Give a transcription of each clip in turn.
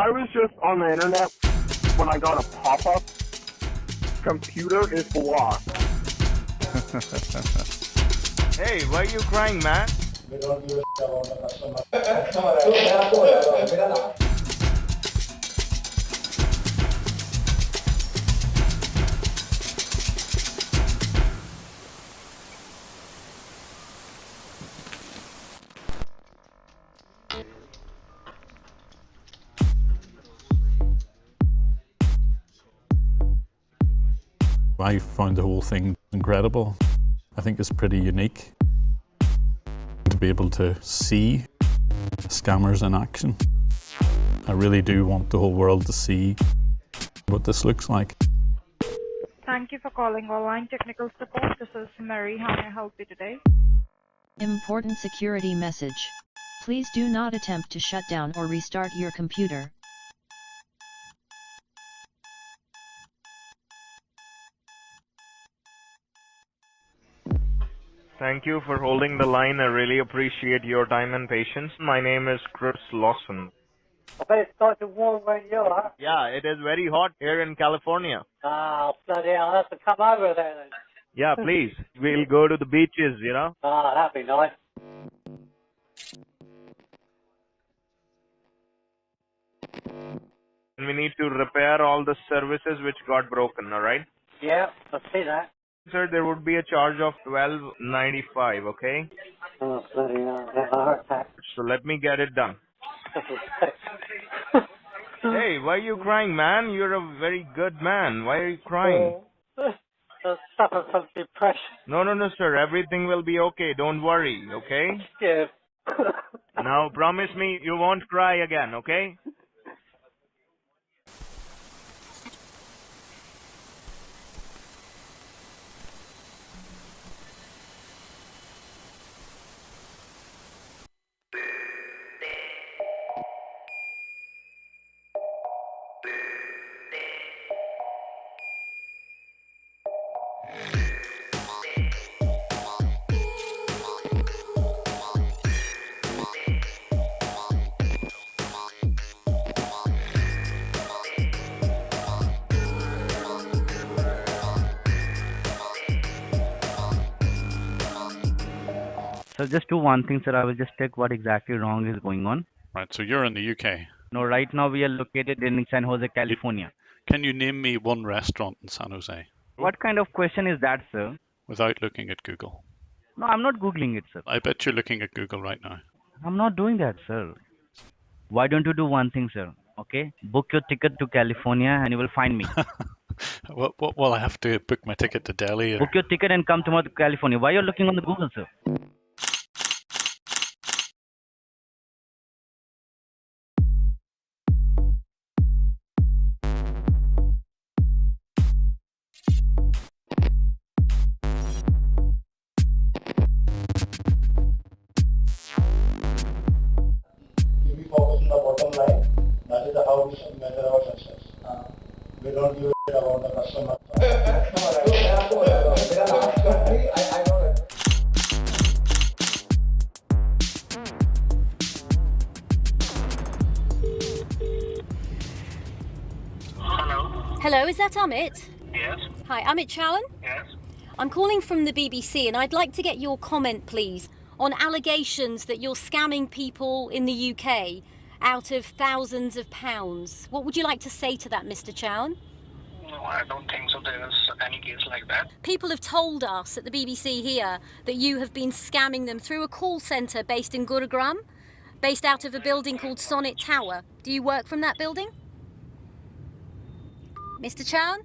I was just on the internet when I got a pop-up. Computer is blocked. Hey, why are you crying, man? We don't give a about the customer. I found the whole thing incredible. I think it's pretty unique to be able to see scammers in action. I really do want the whole world to see what this looks like. Thank you for calling Online Technical Support. This is Mary. How may I help you today? Important security message. Please do not attempt to shut down or restart your computer. Thank you for holding the line. I really appreciate your time and patience. My name is Chris Lawson. I bet it's starting to warm where you are. Yeah, it is very hot here in California. Ah, bloody hell, I'll have to come over there then. Yeah, please. We'll go to the beaches, you know. Ah, that'd be nice. We need to repair all the services which got broken, all right? Yeah, I see that. Sir, there would be a charge of $12.95, okay? Oh, bloody hell, that's a heart attack. So let me get it done. Hey, why are you crying, man? You're a very good man. Why are you crying? I suffer from depression. No, sir. Everything will be okay. Don't worry, okay? Yeah. Now, promise me you won't cry again, okay? So just do one thing, sir. I will just check what exactly wrong is going on. Right, so you're in the UK. No, right now we are located in San Jose, California. Can you name me one restaurant in San Jose? What kind of question is that, sir? Without looking at Google. No, I'm not Googling it, sir. I bet you're looking at Google right now. I'm not doing that, sir. Why don't you do one thing, sir? Okay? Book your ticket to California and you will find me. Well, I have to book my ticket to Delhi. Or... Book your ticket and come tomorrow to California. Why you're looking on the Google, sir? If we focus on the bottom line, that is how we should measure our success. We don't give a about the customer. I know it. Hello, is that Amit? Yes. Hi, Amit Chowan? Yes. I'm calling from the BBC and I'd like to get your comment, please, on allegations that you're scamming people in the UK out of thousands of pounds. What would you like to say to that, Mr. Chowan? No, I don't think so. There is any case like that. People have told us at the BBC here that you have been scamming them through a call centre based in Gurugram, based out of a building called Sonnet Tower. Do you work from that building? Mr. Chowan?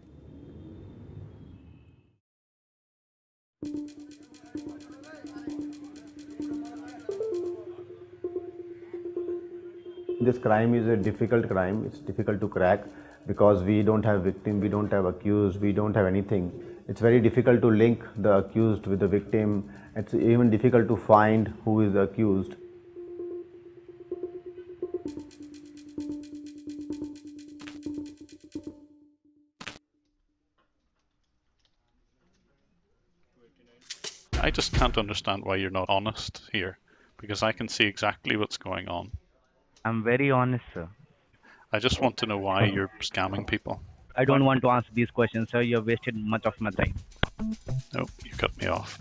This crime is a difficult crime. It's difficult to crack because we don't have victim, we don't have accused, we don't have anything. It's very difficult to link the accused with the victim. It's even difficult to find who is the accused. I just can't understand why you're not honest here, because I can see exactly what's going on. I'm very honest, sir. I just want to know why you're scamming people. I don't want to answer these questions, sir. You have wasted much of my time. No, you cut me off.